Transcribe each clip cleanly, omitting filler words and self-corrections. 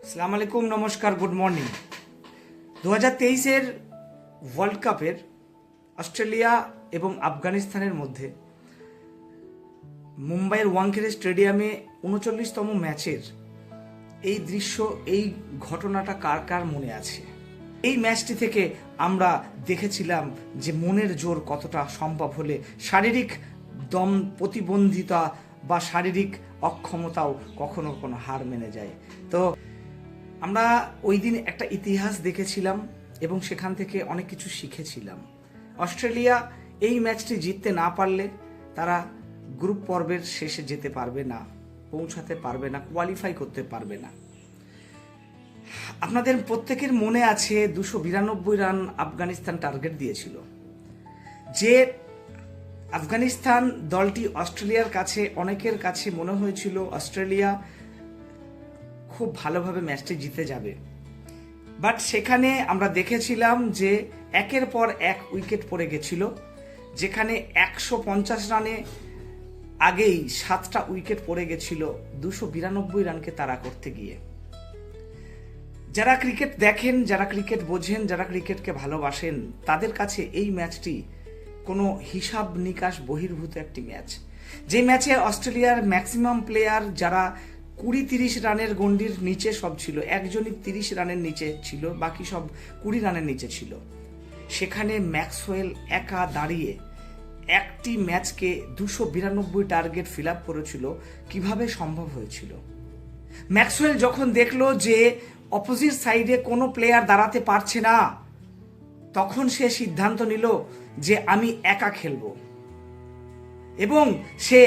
আসসালামু আলাইকুম, নমস্কার, গুড মর্নিং। 2023-এর ওয়ার্ল্ড কাপের অস্ট্রেলিয়া এবং আফগানিস্তানের মধ্যে মুম্বাইয়ের ওয়াংখেড়ে স্টেডিয়ামে 39তম ম্যাচের এই দৃশ্য, এই ঘটনাটা কার কার মনে আছে? এই ম্যাচটি থেকে আমরা দেখেছিলাম যে মনের জোর কতটা সম্ভব হলে শারীরিক দম প্রতিবন্ধিতা বা শারীরিক অক্ষমতাও কখনো কখনো হার মেনে যায়। তো আমরা ওই দিন একটা ইতিহাস দেখেছিলাম এবং সেখান থেকে অনেক কিছু শিখেছিলাম। অস্ট্রেলিয়া এই ম্যাচটি জিততে না পারলে তারা গ্রুপ পর্বের শেষে যেতে পারবে না, পৌঁছাতে পারবে না, কোয়ালিফাই করতে পারবে না। আপনাদের প্রত্যেকের মনে আছে 292 রান আফগানিস্তান টার্গেট দিয়েছিল। যে আফগানিস্তান দলটি অস্ট্রেলিয়ার কাছে, অনেকের কাছে মনে হয়েছিল অস্ট্রেলিয়া খুব ভালোভাবে ম্যাচটি জিতে যাবে, বাট সেখানে আমরা দেখেছিলাম যে একের পর এক উইকেট পড়ে গেছিল। যেখানে 150 রানে আগেই 7টা উইকেট পড়ে গেছিল 292 রানকে তাড়া করতে গিয়ে। যারা ক্রিকেট দেখেন, যারা ক্রিকেট বোঝেন, যারা ক্রিকেটকে ভালোবাসেন, তাদের কাছে এই ম্যাচটি কোনো হিসাব নিকাশ বহির্ভূত একটি ম্যাচ। যে ম্যাচে অস্ট্রেলিয়ার ম্যাক্সিমাম প্লেয়ার যারা 20-30 রানের গণ্ডির নিচে সব ছিল, একজনই 30 রানের নিচে ছিল, বাকি সব 20 রানের নিচে ছিল। সেখানে ম্যাক্সওয়েল একা দাঁড়িয়ে একটি ম্যাচকে 292 টার্গেট ফিল আপ করেছিল। কিভাবে সম্ভব হয়েছিল? ম্যাক্সওয়েল যখন দেখলো যে অপোজিট সাইডে কোনো প্লেয়ার দাঁড়াতে পারছে না, তখন সে সিদ্ধান্ত নিল যে আমি একা খেলবো, এবং সে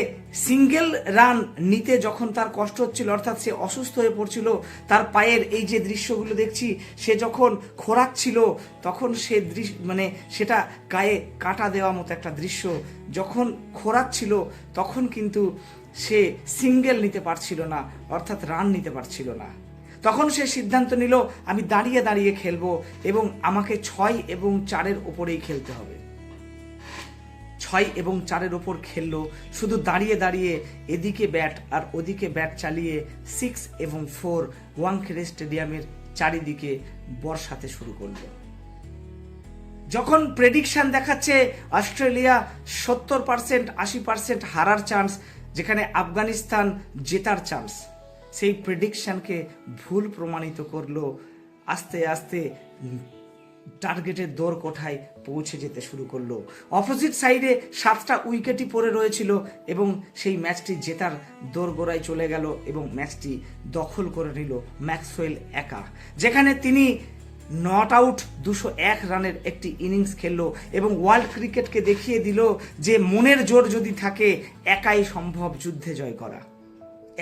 সিঙ্গেল রান নিতে যখন তার কষ্ট হচ্ছিল, অর্থাৎ সে অসুস্থ হয়ে পড়ছিল, তার পায়ের এই যে দৃশ্যগুলো দেখছি, সে যখন খোঁড়াচ্ছিল তখন সে সেটা গায়ে কাটা দেওয়া মতো একটা দৃশ্য। যখন খোঁড়াচ্ছিল তখন কিন্তু সে সিঙ্গেল নিতে পারছিল না, অর্থাৎ রান নিতে পারছিল না। তখন সে সিদ্ধান্ত নিল আমি দাঁড়িয়ে দাঁড়িয়ে খেলবো এবং আমাকে 6 এবং 4-এর ওপরেই খেলতে হবে। 6 এবং 4-এর ওপর খেললো, শুধু দাঁড়িয়ে দাঁড়িয়ে এদিকে ব্যাট আর ওদিকে ব্যাট চালিয়ে 6 এবং 4 ওয়াংখেড়ে স্টেডিয়ামের চারিদিকে বর্ষাতে শুরু করলো। যখন প্রেডিকশন দেখাচ্ছে অস্ট্রেলিয়া 70%, 80% হারার চান্স, যেখানে আফগানিস্তান জেতার চান্স, সেই প্রেডিকশনকে ভুল প্রমাণিত করলো। আস্তে আস্তে টার্গেটের দৌড় কোঠায় পৌঁছে যেতে শুরু করলো। অপোজিট সাইডে 7টা উইকেটই পড়ে রয়েছিল এবং সেই ম্যাচটি জেতার দোরগোড়ায় চলে গেল এবং ম্যাচটি দখল করে নিল ম্যাক্সওয়েল একা। যেখানে তিনি নট আউট 201 রানের একটি ইনিংস খেললো এবং ওয়ার্ল্ড ক্রিকেটকে দেখিয়ে দিল যে মনের জোর যদি থাকে, একাই সম্ভব যুদ্ধে জয় করা।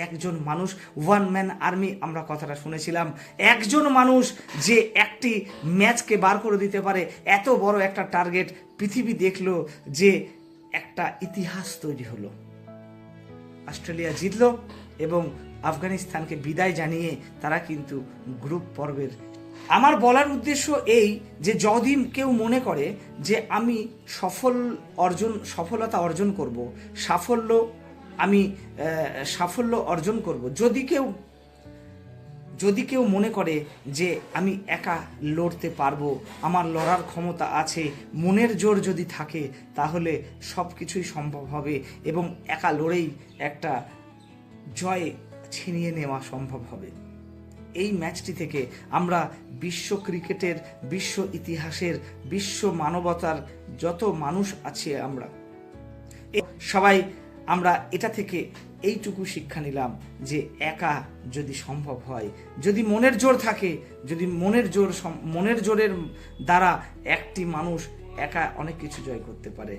একজন মানুষ, ওয়ান ম্যান আর্মি, আমরা কথাটা শুনেছিলাম। একজন মানুষ যে একটি ম্যাচকে বার করে দিতে পারে, এত বড় একটা টার্গেট পৃথিবী দেখলো, যে একটা ইতিহাস তৈরি হলো। অস্ট্রেলিয়া জিতলো এবং আফগানিস্তানকে বিদায় জানিয়ে তারা কিন্তু গ্রুপ পর্বের। আমার বলার উদ্দেশ্য এই যে যদি কেউ মনে করে যে আমি সফলতা অর্জন করব, সাফল্য অর্জন করব, যদি কেউ মনে করে যে আমি একা লড়তে পারবো, আমার লড়ার ক্ষমতা আছে, মনের জোর যদি থাকে, তাহলে সব কিছুই সম্ভব হবে এবং একা লড়েই একটা জয় ছিনিয়ে নেওয়া সম্ভব হবে। এই ম্যাচটি থেকে আমরা বিশ্ব ক্রিকেটের, বিশ্ব ইতিহাসের, বিশ্ব মানবতার যত মানুষ আছে আমরা সবাই এটা থেকে এইটুকু শিক্ষা নিলাম যে একা যদি সম্ভব হয়, যদি মনের জোর থাকে, যদি মনের জোরের দ্বারা একটি মানুষ একা অনেক কিছু জয় করতে পারে।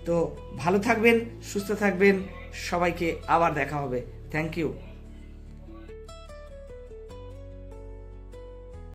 তো ভালো থাকবেন, সুস্থ থাকবেন, সবাইকে আবার দেখা হবে। Thank you.